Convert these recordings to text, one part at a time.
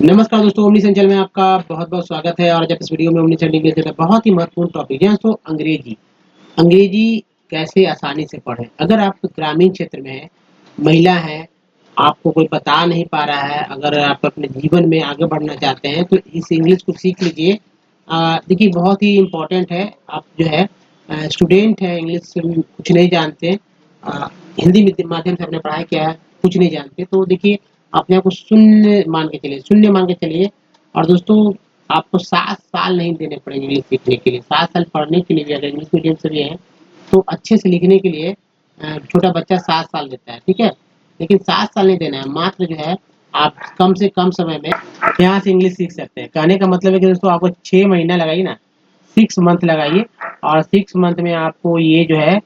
नमस्कार दोस्तों, ओमनी संचल में आपका बहुत-बहुत स्वागत है। और आज इस वीडियो में ओमनी संचल इंग्लिश का बहुत ही महत्वपूर्ण टॉपिक है दोस्तों, अंग्रेजी। अंग्रेजी कैसे आसानी से पढ़ें? अगर आप ग्रामीण क्षेत्र में हैं, महिला हैं, आपको कोई बता नहीं पा रहा है, अगर आप अपने जीवन में आगे बढ़ना चाहते हैं, तो इस इंग्लिश को सीख लीजिए। देखिए बहुत ही इम्पोर्टेंट है। आप जो है स्टूडेंट हैं, इंग्लिश कुछ नहीं जानते, अ, हिंदी माध्यम से आपने पढ़ाई किया है, कुछ नहीं जानते, तो देखिए अपने आप को शून्य मान के चलिए। और दोस्तों आपको 7 साल नहीं देने पड़ेंगे इंग्लिश सीखने के लिए। 7 साल पढ़ने के लिए भी अगर इंग्लिश मीडियम से भी हैं, तो अच्छे से लिखने के लिए छोटा बच्चा 7 साल देता है, ठीक है? लेकिन 7 साल नहीं देना है, मात्र जो है आप कम से कम समय में यहाँ से इंग्लिश सीख सकते हैं। कहने का मतलब है कि दोस्तों आपको 6 महीना लगाइए ना, 6 मंथ लगाइए, और 6 मंथ में आपको ये जो है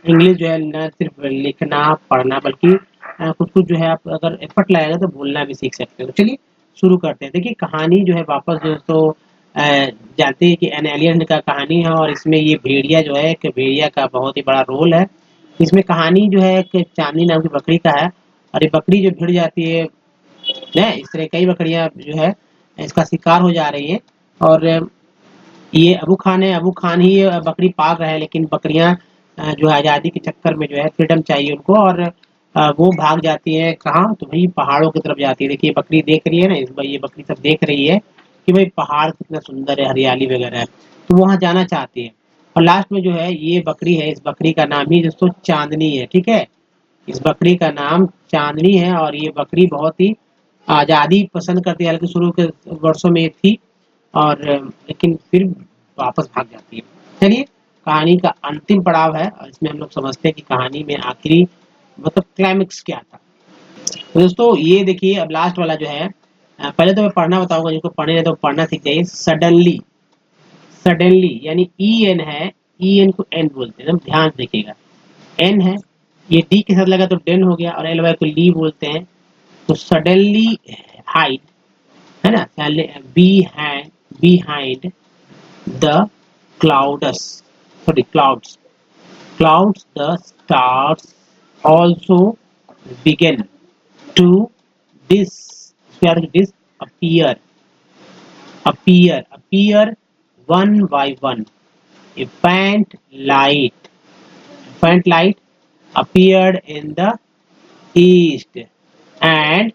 इंग्लिश जो है न सिर्फ लिखना, पढ़ना, बल्कि कुछ-कुछ जो है आप अगर एफर्ट लगाएगा तो बोलना भी सीख सकते हो। तो चलिए शुरू करते हैं। देखिए कहानी जो है वापस दोस्तों जानते हैं कि एन एलियन का कहानी है, और इसमें ये भेड़िया जो है, एक भेड़िया का बहुत ही बड़ा रोल है। इसमें कहानी जो है एक चांदनी नाम की बकरी का है, और ये बकरी जो भिड़ जाती है ना, इस तरह कई बकरियां जो है इसका शिकार हो जा रही है। और ये अबू खान है, अबू खान ही बकरी पाल रहा है, लेकिन बकरियां जो है आज़ादी के चक्कर में जो है फ्रीडम चाहिए उनको, और वो भाग जाती है कहाँ, तो भाई पहाड़ों की तरफ जाती है। देखिए बकरी देख रही है ना, इस बार ये बकरी सब देख रही है कि भाई पहाड़ कितना सुंदर है, हरियाली वगैरह है, तो वहाँ जाना चाहती है। और लास्ट में जो है ये बकरी है, इस बकरी का नाम ही दोस्तों चांदनी है, ठीक है? इस बकरी का नाम चांदनी है, और ये बकरी बहुत ही आज़ादी पसंद करती है, हालांकि शुरू के वर्षों में थी, और लेकिन फिर वापस भाग जाती है। चलिए कहानी का अंतिम पड़ाव है, और इसमें हम लोग समझते हैं कि कहानी में आखिरी मतलब क्लाइमेक्स क्या था। तो दोस्तों ये देखिए अब लास्ट वाला जो है, पहले तो मैं पढ़ना बताऊंगा, जिसको पढ़ने है तो पढ़ना सीख जाइए। सडनली, सडनली यानी ई एन है, ई एन को एन बोलते हैं, एकदम ध्यान से देखिएगा। एन है, ये डी के साथ लगा तो डेन हो गया, और एल वाई को ली बोलते हैं। तो सडनली हाइड है ना, behind behind the clouds, sorry, clouds, the stars also begin to disappear, appear one by one. A faint light appeared in the east, and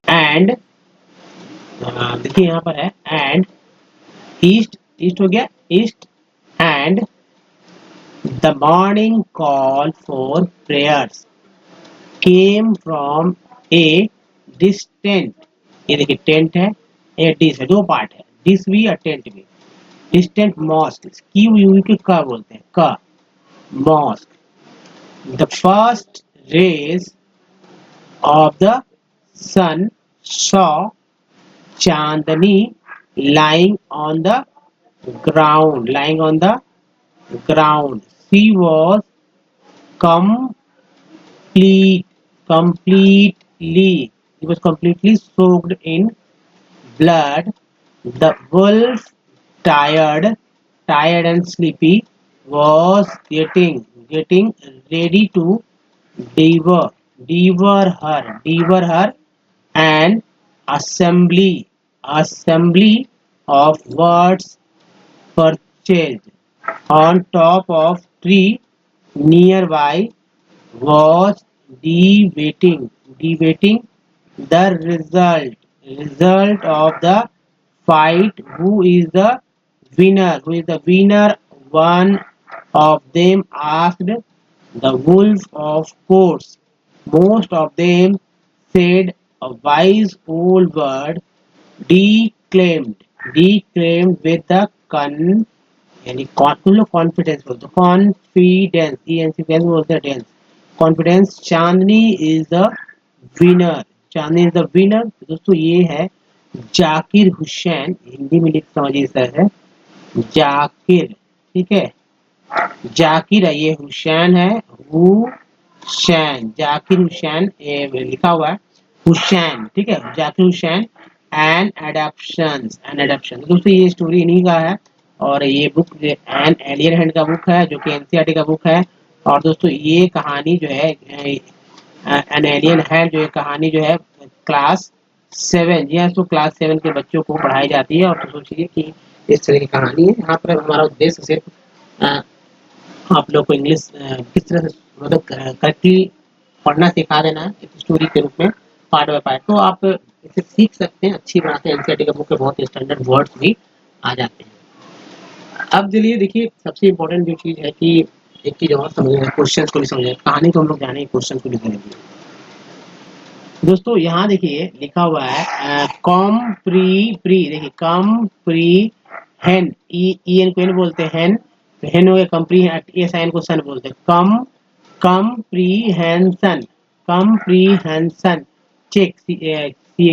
and देखिए यहाँ पर है एंड, ईस्ट, ईस्ट हो गया east, and the morning call for prayers came from a distant, ये देखिए tent है, ए dish है, दो पार्ट है, डिस भी और टेंट भी। डिस्टेंट मॉस्क, क्यू यू के का बोलते हैं, का मॉस्क। The first rays of the sun saw Chandni lying on the ground. She was complete, completely, he was completely soaked in blood. The wolf, tired, tired and sleepy, was getting ready to devour, devour her. An assembly of birds perched on top of tree nearby was debating the result of the fight. Who is the winner? One of them asked. The wolf, of course. Most of them said. A wise old bird declaimed with the यानी confidence बोलते, confidence, ई बोलते हैं dense, confidence, Chandni is the winner, Chandni is the winner. दोस्तों ये है जाकिर हुसैन, हिंदी में लिख समझिए सर है जाकिर, ठीक है? जाकिर है, ये हुसैन है, हुसैन, जाकिर हुसैन लिखा हुआ है हुसैन, ठीक है? जाकिर हुसैन एंड एडप्शन दोस्तों ये स्टोरी इन्हीं का है, और ये बुक एन एलियर हैंड का बुक है, जो कि एनसीईआरटी का बुक है। और दोस्तों ये कहानी जो है एन एलियन हैंड, जो है कहानी जो है क्लास 7, जी हाँ, तो क्लास 7 के बच्चों को पढ़ाई जाती है। और तो सोचिए कि इस तरह की कहानी है। यहाँ पर हमारा उद्देश्य सिर्फ आप लोग को इंग्लिश किस तरह से मतलब करेक्टली पढ़ना सिखा देना है, एक स्टोरी के रूप में पार्ट बाय पार्ट। तो आप इसे सीख सकते हैं, अच्छी बात है। एनसीईआरटी का बुक के बहुत स्टैंडर्ड वर्ड्स भी आ जाते हैं। अब चलिए देखिए, सबसे इम्पोर्टेंट जो चीज़ है कि एक चीज़ और समझें, क्वेश्चन को भी समझें। कहानी तो हम लोग जाने, क्वेश्चन को भी समझेंगे। दोस्तों यहाँ देखिए लिखा हुआ है कॉम प्री प्री, देखिए कम प्री हेन, ई एन को एन बोलते हैं, हेन तो हेन हो गया, कंप्री एस आई एन को सन बोलते हैं। कम कम प्री हैंसन, कम प्री हैंसन चेक, सी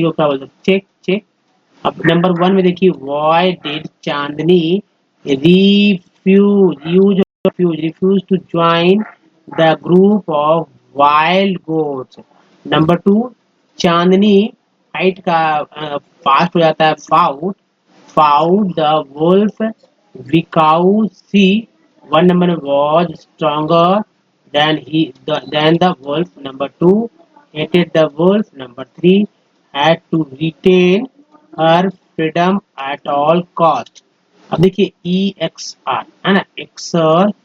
को क्या बोलते हैं, चेक चेक। अब नंबर 1 में देखिए, why did Chandni refuse to join the group of wild goats. Number 2, Chandni हाइट का फास्ट हो जाता है, फाउट फाउट द वुल्फ विकाउ सी। 1 नंबर में was stronger than the wolf. Number 2, hated the wolf. Number 3, had to retain her freedom at all cost. अब देखिए EXR है ना, एक्सरसाइजेज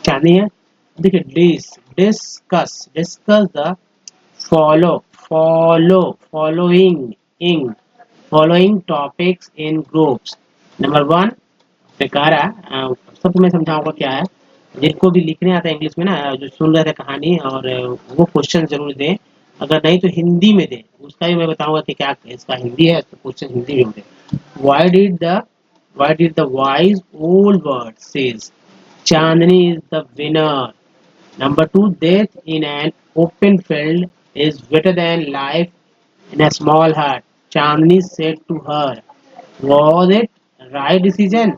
चाहनी है। देखिए discuss the follow follow following in following topics in groups. Number 1 बेकार है, सबको मैं समझाऊंगा क्या है। जिनको भी लिखने आता है इंग्लिश में ना, जो सुन रहे थे कहानी, और वो क्वेश्चन जरूर दें। अगर नहीं तो हिंदी में दें, उसका भी मैं बताऊंगा कि क्या इसका हिंदी है, तो क्वेश्चन हिंदी में दें। Why did the wise old bird says Chandni is the winner? Number 2, death in an open field is better than life in a small hut. Chandni said to her, was it right decision?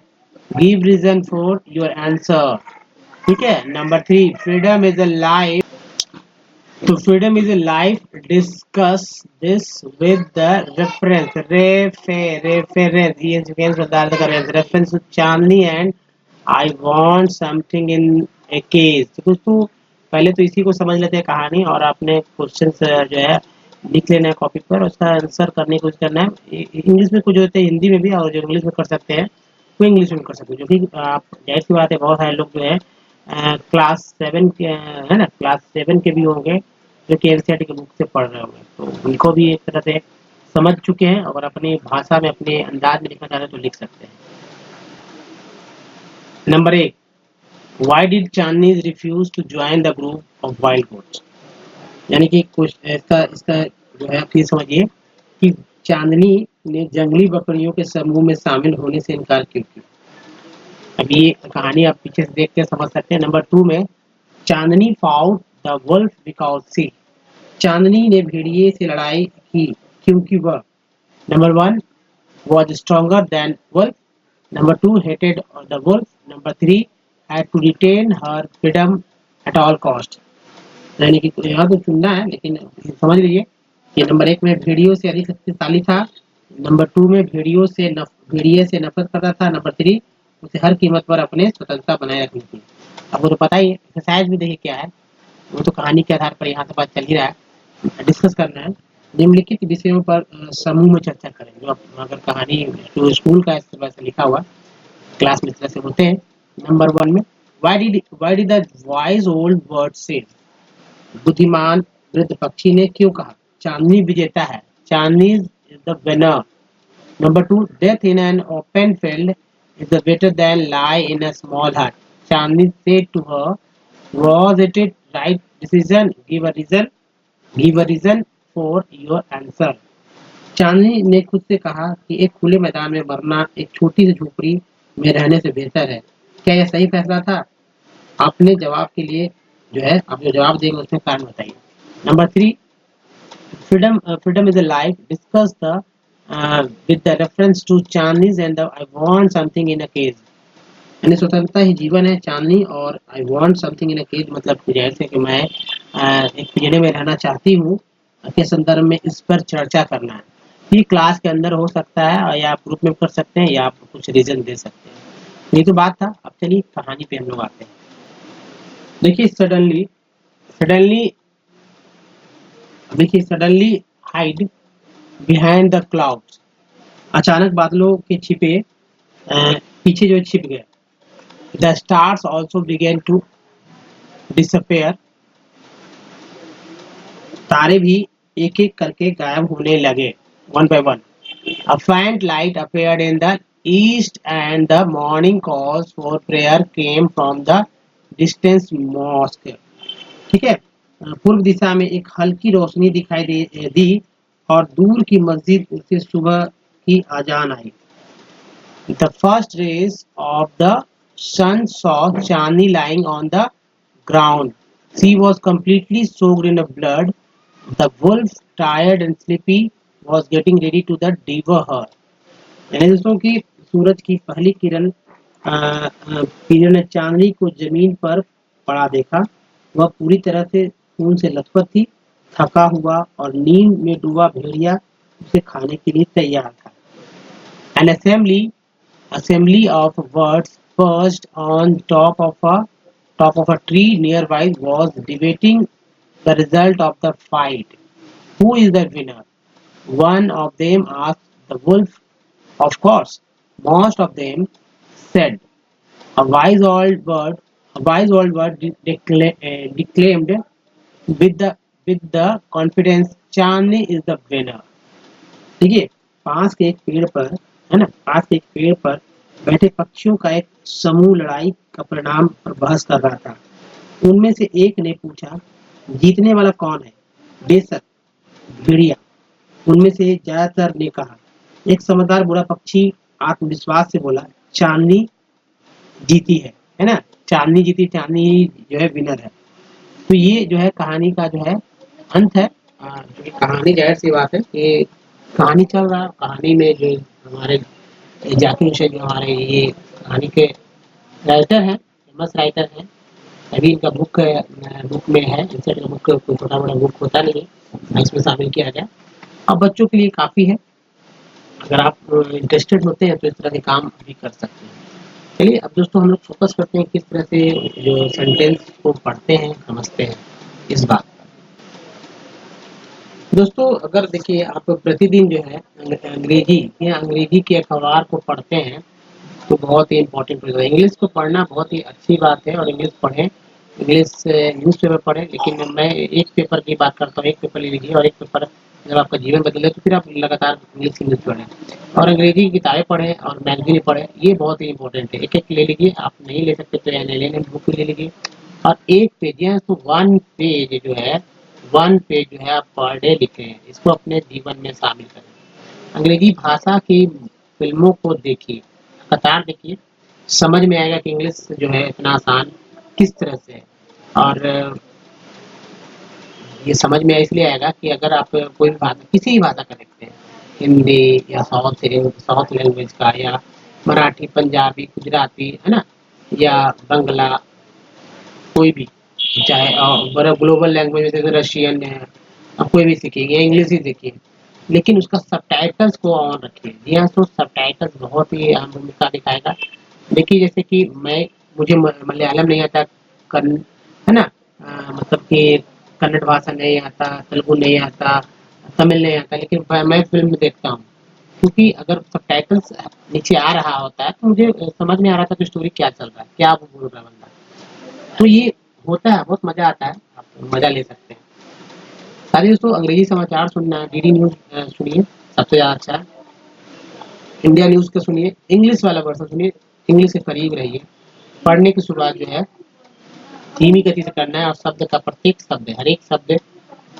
Give reason for your answer. ठीक है। Number 3, freedom is a life, तो freedom is a life, discuss this with the reference, ये reference to Chandni and I want something in a case. तो दोस्तों पहले तो इसी को समझ लेते हैं कहानी, और आपने क्वेश्चन जो है लिख लेना है कॉपी पर, उसका आंसर करने की कोशिश करना है। इंग्लिश में कुछ होते हैं, हिंदी में भी, और जो इंग्लिश में कर सकते हैं वो इंग्लिश में कर सकते हैं। जो कि आप जाहिर सी बात है, बहुत सारे लोग जो है क्लास 7 के है ना, क्लास 7 के भी होंगे जो कि एनसीईआरटी के बुक से पढ़ रहे होंगे, तो उनको भी एक तरह से समझ चुके हैं, और अपनी भाषा में अपने अंदाज में लिखना चाहते हैं तो लिख सकते हैं। Number 1, why did Chandni refuse to join the group of wild goats. यानी कि कुछ इसका इसका जो है, आप ये समझिए कि चांदनी ने जंगली बकरियों के समूह में शामिल होने से इनकार क्यों किया। अब ये कहानी आप पीछे से देख के समझ सकते हैं। नंबर 2 में, चांदनी फाउट द वुल्फ बिकॉज सी, चांदनी ने भेड़िए से लड़ाई की क्योंकि वह, number 1, was stronger than wolf. Number 2, hated the wolf. Number 3, had to retain her freedom at all cost. यानी कि यहाँ तो चुनना है, लेकिन समझ लीजिए कि नंबर 1 में भेड़ियों से अधिक शक्तिशाली था। नंबर 2 में भेड़िए से नफरत करता था। नंबर 3, उसे हर कीमत पर अपने स्वतंत्रता बनाए रखनी थी। अब वो तो पता ही है, एक्सरसाइज भी देखिए क्या है, वो तो कहानी के आधार पर यहाँ से बात चल ही रहा है। डिस्कस करना है, निम्नलिखित विषयों पर समूह में चर्चा करें। जो अगर कहानी जो स्कूल का इस तरह से लिखा हुआ, क्लास में इस तरह से होते हैं। नंबर 1 में, why did the wise old bird से, बुद्धिमान वृद्ध पक्षी ने क्यों कहा चांदनी विजेता है, Chandni is the winner. Number 2, death in an open field is better than lie in a small hut. Chandni said to her, was it right decision? Give a reason for your answer. चांदनी ने खुद से कहा कि एक खुले मैदान में मरना एक छोटी सी झोपड़ी में रहने से बेहतर है। क्या यह सही फैसला था? अपने जवाब के लिए जो है, आप जो जवाब देंगे उसमें कारण बताइए। Number 3, freedom is a life, discuss the with the reference to Chinese and the I want something in a cage। यानी स्वतंत्रता ही जीवन है, चांदनी और I want something in a cage, मतलब जाहिर है कि मैं एक पिंजरे में रहना चाहती हूँ के संदर्भ में इस पर चर्चा करना है। ये क्लास के अंदर हो सकता है, और या आप ग्रुप में कर सकते हैं, या आप कुछ रीजन दे सकते हैं। ये तो बात था। अब चलिए कहानी पे हम लोग आते हैं। देखिए सडनली, सडनली देखिए suddenly hide behind the clouds, अचानक बादलों के छिपे पीछे जो छिप गए। The stars also begin to disappear, तारे भी एक एक करके गायब होने लगे, one by one. A faint light appeared in the east and the morning calls for prayer came from the distant mosque. ठीक है, पूर्व दिशा में एक हल्की रोशनी दिखाई दी और दूर की मस्जिद से सुबह की अजान आई। The first rays of the sun saw Chandni lying on the ground. She was completely soaked in blood. The wolf, tired and sleepy, was getting ready to devour her. यानी दोस्तों की सूरज की पहली किरण ने चांदनी को जमीन पर पड़ा देखा। वह पूरी तरह से खून से लथपथ थी, थका हुआ और नींद में डूबा भेड़िया उसे खाने के लिए तैयार था। An assembly of birds perched on top of a tree nearby was debating the result of the fight. Who is the winner? One of them asked the wolf. Of course, most of them said. A wise old bird, a wise old bird declaimed with the confidence, Chandni is the winner. देखिए, पास के एक पेड़ पर, है ना, पास के एक पेड़ पर बैठे पक्षियों का एक समूह लड़ाई का परिणाम पर बहस कर रहा था। उनमें से एक ने पूछा, जीतने वाला कौन है? बेशक भेड़िया, उनमें से ज्यादातर ने कहा। एक समझदार बूढ़ा पक्षी आत्मविश्वास से बोला, चांदनी जीती है ना, चांदनी जीती, चांदनी जो है विनर है। तो ये जो है कहानी का जो है अंत है। जो कहानी जाहिर सी बात है कि कहानी चल रहा है, कहानी में जो हमारे जाकिर हुसैन जो हमारे ये कहानी के राइटर हैं, फेमस राइटर हैं, अभी इनका बुक में है, इंसेट का बुक कोई छोटा बड़ा बुक होता नहीं है, इसमें शामिल किया गया। अब बच्चों के लिए काफ़ी है, अगर आप इंटरेस्टेड होते हैं तो इस तरह के काम भी कर सकते हैं। चलिए अब दोस्तों हम लोग फोकस करते हैं किस तरह से जो सेंटेंस को पढ़ते हैं, समझते हैं इस बात पर। दोस्तों अगर देखिए आप प्रतिदिन जो है अंग्रेजी या अंग्रेजी के अखबार को पढ़ते हैं तो बहुत ही इम्पोर्टेंट होता है। इंग्लिश को पढ़ना बहुत ही अच्छी बात है और इंग्लिश पढ़ें, इंग्लिश न्यूज़पेपर पढ़ें, लेकिन मैं एक पेपर की बात करता हूँ, एक पेपर ले लीजिए और एक पेपर जब आपका जीवन बदले तो फिर आप लगातार इंग्लिश की न्यूज़ पढ़ें और अंग्रेजी की किताबें पढ़ें और मैगजीन पढ़ें, ये बहुत ही इंपॉर्टेंट है। एक एक ले लीजिए, आप नहीं ले सकते तो एन बुक ले लीजिए और एक पेज है तो वन पेज जो है आप पर डे लिखें, इसको अपने जीवन में शामिल करें। अंग्रेजी भाषा की फिल्मों को देखिए, लगातार देखिए, समझ में आएगा कि इंग्लिश जो है इतना आसान किस तरह से है। और ये समझ में इसलिए आएगा कि अगर आप कोई भी भाषा, किसी भी भाषा का देखते हैं, हिंदी या साउथ लैंग्वेज का या मराठी, पंजाबी, गुजराती, है ना, या बंगला, कोई भी, चाहे बड़ा ग्लोबल लैंग्वेज जैसे रशियन है, आप कोई भी सीखिए, इंग्लिश ही सीखिए, लेकिन उसका सबटाइटल्स को ऑन रखिए। जी हाँ, तो सबटाइटल्स बहुत ही अहम भूमिका दिखाएगा। देखिए जैसे कि मुझे मलयालम नहीं आता, है ना, मतलब कि कन्नड़ भाषा नहीं आता, तेलुगु नहीं आता, तमिल नहीं आता, लेकिन मैं फिल्म देखता हूँ क्योंकि अगर सबटाइटल्स नीचे आ रहा होता है तो मुझे समझ में आ रहा था कि स्टोरी क्या चल रहा है, क्या वो बोल रहा है बंदा। तो ये होता है, बहुत मजा आता है, आप मजा ले सकते हैं। साथ ही दोस्तों अंग्रेजी समाचार सुनना, डीडी न्यूज सुनिए, सबसे ज़्यादा अच्छा है। इंडिया न्यूज़ का सुनिए, इंग्लिश वाला वर्जन सुनिए, इंग्लिश के करीब रहिए। पढ़ने की शुरुआत जो है धीमी गति से करना है और शब्द का प्रत्येक शब्द, हर एक शब्द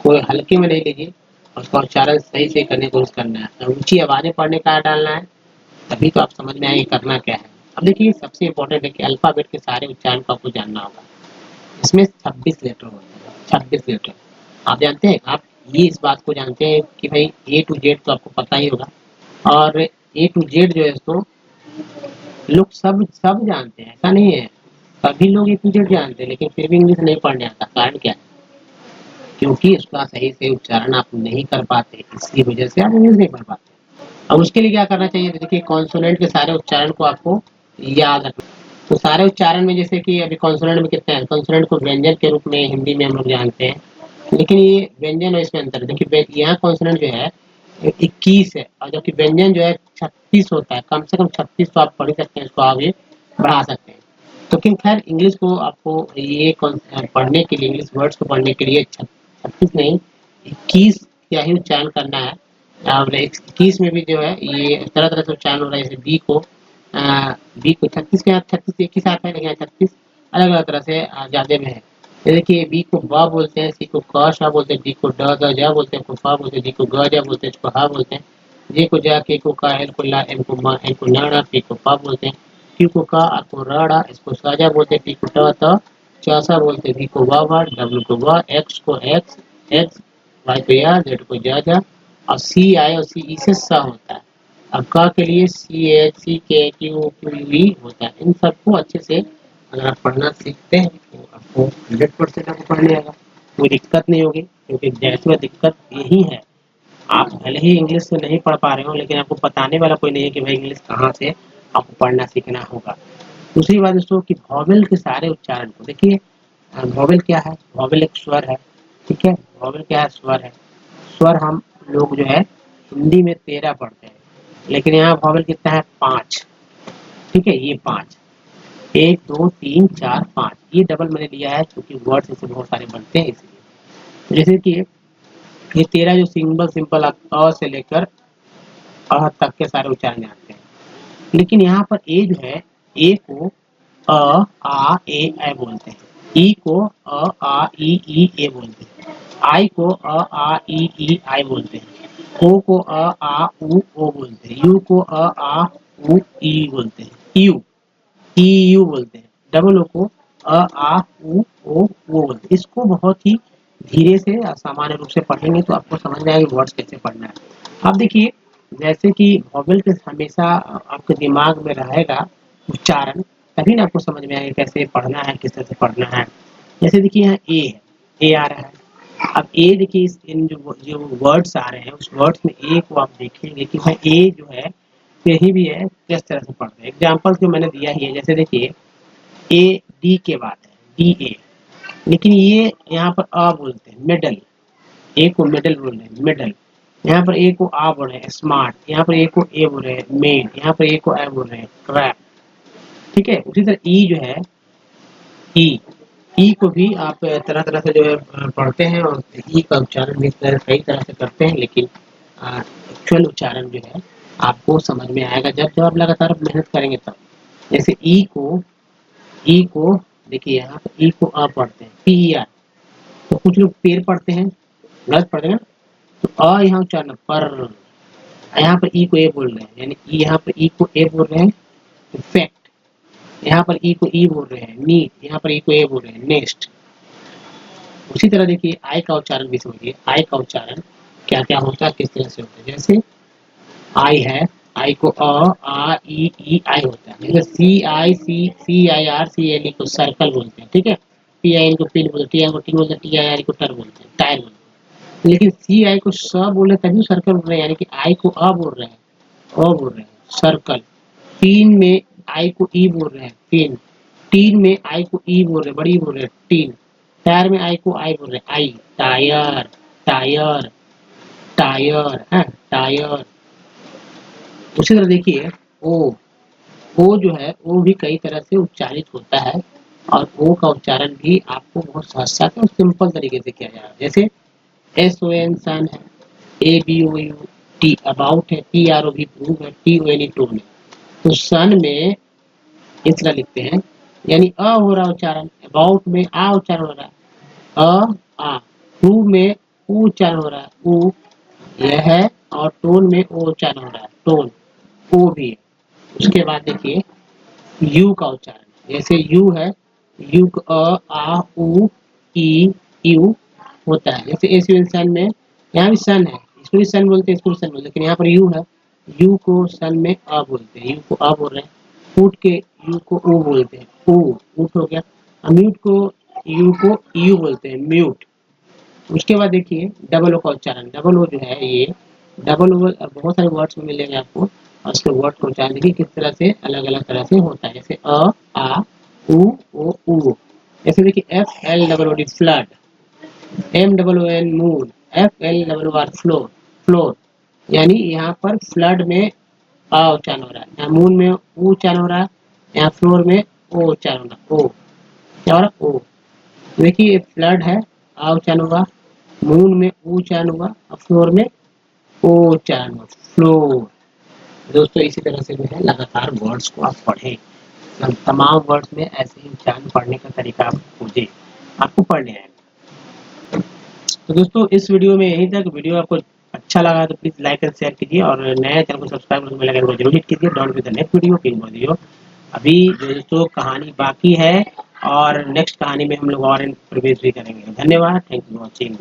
को हल्के में नहीं लीजिए और उसका उच्चारण सही से करने की कोशिश करना है। ऊँची आवाज़ें पढ़ने का डालना है, तभी तो आप समझ में आएगी करना क्या है। अब देखिए सबसे इम्पोर्टेंट है कि अल्फ़ाबेट के सारे उच्चारण को आपको जानना होगा। इसमें 26 लेटर होते हैं, 26 लेटर। आप जानते हैं, आप ये इस बात को जानते हैं कि भाई ए टू जेड तो आपको पता ही होगा और ए टू जेड जो है इसको लोग सब सब जानते हैं, ऐसा नहीं है। सभी लोग ए टू जेड जानते हैं लेकिन फिर भी इंग्लिश नहीं पढ़ने आता, कारण क्या है? क्योंकि उसका सही से उच्चारण आप नहीं कर पाते, इसकी वजह से आप इंग्लिश नहीं पढ़ पाते। अब उसके लिए क्या करना चाहिए? देखिए कॉन्सोनेंट के सारे उच्चारण को आपको याद रखना। तो सारे उच्चारण में जैसे कि अभी कॉन्सोनेंट में कितने हैं, कॉन्सोनेंट को व्यंजन के रूप में हिंदी में हम लोग जानते हैं, लेकिन ये व्यंजन और इसमें अंतर है। देखिए यहाँ कॉन्सोनेंट जो है 21 है और जबकि व्यंजन जो है 36 होता है। कम से कम 36 तो आप पढ़ ही सकते हैं, इसको आगे बढ़ा सकते हैं। तो लेकिन खैर इंग्लिश को आपको ये पढ़ने के लिए, इंग्लिश वर्ड्स को पढ़ने के लिए 36 नहीं 21 का ही उच्चारण करना है। और 21 में भी जो है ये तरह तरह से उच्चारण हो रहा है। जैसे बी को 36 के यहाँ 36 एक ही साथ है, लेकिन यहाँ 36 अलग अलग तरह से ज्यादा में है। जैसे कि बी को ब बोलते हैं, सी को क श बोलते हैं, डी को ड द ज बोलते हैं, को फ बोलते हैं, डी को ग ज बोलते हैं, इसको ह बोलते हैं, जे को ज, के को का, एल को ला, एम को म, एन को न ड़, पी को प बोलते हैं, क्यू को का, आर को र ड़ा, इसको स ज बोलते हैं, टी को ट त, च स बोलते हैं, वी को व व, डब्ल्यू को व, एक्स को एक्स एक्स, वाई को या, जेड को ज ज, और सी आई और सी ई से स होता है। अब क के लिए सी एच, सी के, क्यू क्यू ई होता है। इन सबको अच्छे से अगर आप पढ़ना सीखते हैं तो आपको 100% आपको पढ़ लिएगा, कोई दिक्कत नहीं होगी। क्योंकि जैसे दिक्कत यही है, आप भले ही इंग्लिश से नहीं पढ़ पा रहे हो, लेकिन आपको बताने वाला कोई नहीं है कि भाई इंग्लिश कहाँ से आपको पढ़ना सीखना होगा। दूसरी बात दोस्तों कि वॉवेल के सारे उच्चारण को देखिए। वॉवेल क्या है? वॉवेल एक स्वर है, ठीक है। वॉवेल क्या है? स्वर है। स्वर हम लोग जो है हिंदी में 13 पढ़ते हैं, लेकिन यहाँ वॉवेल कितना है? 5, ठीक है। ये 5, 1 2 3 4 5, ये डबल मैंने लिया है क्योंकि वर्ड्स इससे बहुत सारे बनते हैं इसलिए। जैसे कि ये 13 जो सिंपल सिंपल आप अ से लेकर अ तक के सारे उच्चारण आते हैं। लेकिन यहाँ पर ए जो है, ए को अ आ ए ऐ बोलते हैं, ई को अ आ ई ए बोलते हैं, आई को अ आ ई आई बोलते हैं, ओ को अ आ उ ओ बोलते हैं, यू को अ आ उ ई बोलते हैं, यू ई यू बोलते हैं, डबल ओ को अ आ उ ओ बोलते हैं। इसको बहुत ही धीरे से सामान्य रूप से पढ़ेंगे तो आपको समझ में आएगा वर्ड्स कैसे पढ़ना है। अब देखिए, जैसे कि वॉवेल के हमेशा आपके दिमाग में रहेगा उच्चारण, तभी ना आपको समझ में आएगा कैसे पढ़ना है, किस तरह से पढ़ना है। जैसे देखिए यहाँ ए है, ए आ रहा है। अब ए देखिए इन जो वर्ड्स आ रहे हैं उस वर्ड्स में ए को आप देखेंगे कि भाई ए जो है कहीं भी है, किस तरह से पढ़ते हैं। एग्जाम्पल जो मैंने दिया ही है, जैसे देखिए ए डी के बाद है डी ए, लेकिन ये यहाँ पर अ बोलते हैं, मिडल। ए को मिडल बोल रहे हैं, मिडल। यहाँ पर ए को आ बोल रहे हैं, स्मार्ट। यहाँ पर ए को ए बोल रहे हैं, मेड। यहाँ पर ए को ए बोल रहे हैं, क्रैप, ठीक है। उसी तरह ई जो है, ई ई को भी आप तरह तरह से जो है पढ़ते हैं और ई का उच्चारण भी कई तरह से करते हैं, लेकिन एक्चुअल उच्चारण जो है आपको समझ में आएगा जब जब आप लगातार मेहनत करेंगे तब। जैसे ई को देखिए यहाँ पर ई को अ पढ़ते हैं, पी ई आर। तो कुछ लोग पेड़ पढ़ते हैं, गलत पढ़ते हैं ना, तो अ यहाँ उच्चारण पर, यहाँ पर ई को ए बोल रहे हैं, यानी यहाँ पर ई को ए बोल रहे हैं, इफेक्ट। यहाँ पर ई को ई बोल रहे हैं, नीट। यहाँ पर ई को ए बोल रहे हैं, नेक्स्ट। उसी तरह देखिए आई का उच्चारण भी समझिए। आई का उच्चारण क्या क्या होता है, किस तरह से होता है। जैसे आई है, आई को अ आ ई आई होता है। जैसे सी I R C L E को सर्कल बोलते हैं, ठीक है। पी आई एन को पिन बोलते हैं, टी आई को टी बोलते हैं, टी आई आर को टर बोलते हैं, टायर बोलते हैं। लेकिन सी आई को स बोले तभी सर्कल बोल रहे हैं, यानी कि आई को अ बोल रहे हैं, अ बोल रहे हैं, सर्कल। तीन में आई को ई बोल रहे हैं, तीन। टीन में आई को ई बोल रहे हैं, बड़ी बोल रहे हैं, टीन। टायर में आई को आई बोल रहे हैं, आई। टायर, टायर, टायर है, टायर। उसी तरह देखिए ओ, ओ जो है वो भी कई तरह से उच्चारित होता है, और ओ का उच्चारण भी आपको बहुत सहज साथ और सिंपल तरीके से किया जा रहा है। जैसे एस ओ एन सन है, A B O U, T about है, P R O V prove है, T O N E tour में। तो सन में इस तरह लिखते हैं, यानी अ हो रहा उच्चारण, अबाउट में आ उच्चारण हो रहा है, आ। टू में ऊ उच्चारण हो रहा है, ऊ यह है। और टोन में ओ उच्चारण हो रहा है, टोन, ओ भी है। उसके बाद देखिए यू का उच्चारण, जैसे यू है, यू अ आ उ ई यू होता है। जैसे एस यू सन में, यहाँ भी सन है, इसको भी सन बोलते हैं, इसको भी सन बोलते हैं, लेकिन यहाँ पर यू है, यू को सन में अ बोलते हैं, यू को अ बोल रहे हैं। ऊट के यू को ऊ बोलते हैं, ऊ, ऊट हो गया। म्यूट को यू को यू बोलते हैं, म्यूट। उसके बाद देखिए डबल ओ का उच्चारण, डबल ओ जो है ये, डबल ओ बहुत सारे वर्ड्स में मिलेंगे आपको। और उसके वर्ड को उच्चारण देखिए किस तरह से अलग अलग तरह से होता है, जैसे अ आ उ ओ ऊ। जैसे देखिए F L double O D flood, M double O N moon, F L double R floor floor. यानी यहाँ पर फ्लड में अ उच्चारण हो रहा है, यहाँ मून में ऊ उच्चारण हो रहा है, यहाँ फ्लोर में ओ उच्चारण हो रहा है, ओ क्या हो रहा है, ओ। देखिए ये फ्लड है, आ उच्चारण होगा, मून में ऊ उच्चारण होगा और फ्लोर में ओ उच्चारण होगा, फ्लोर। दोस्तों इसी तरह से जो है लगातार वर्ड्स को आप पढ़ें, तमाम वर्ड्स में ऐसे ही उच्चारण पढ़ने का तरीका आप खोजें, आपको पढ़ने आएगा। तो दोस्तों इस वीडियो में यही तक। वीडियो आपको अच्छा लगा तो प्लीज लाइक और शेयर कीजिए, और नया चैनल को सब्सक्राइब करके बेल आइकन को जरूर हिट कीजिए। Don't miss the next video king video. अभी दोस्तों कहानी बाकी है, और नेक्स्ट कहानी में हम लोग और प्रवेश भी करेंगे। धन्यवाद, थैंक यू फॉर वॉचिंग।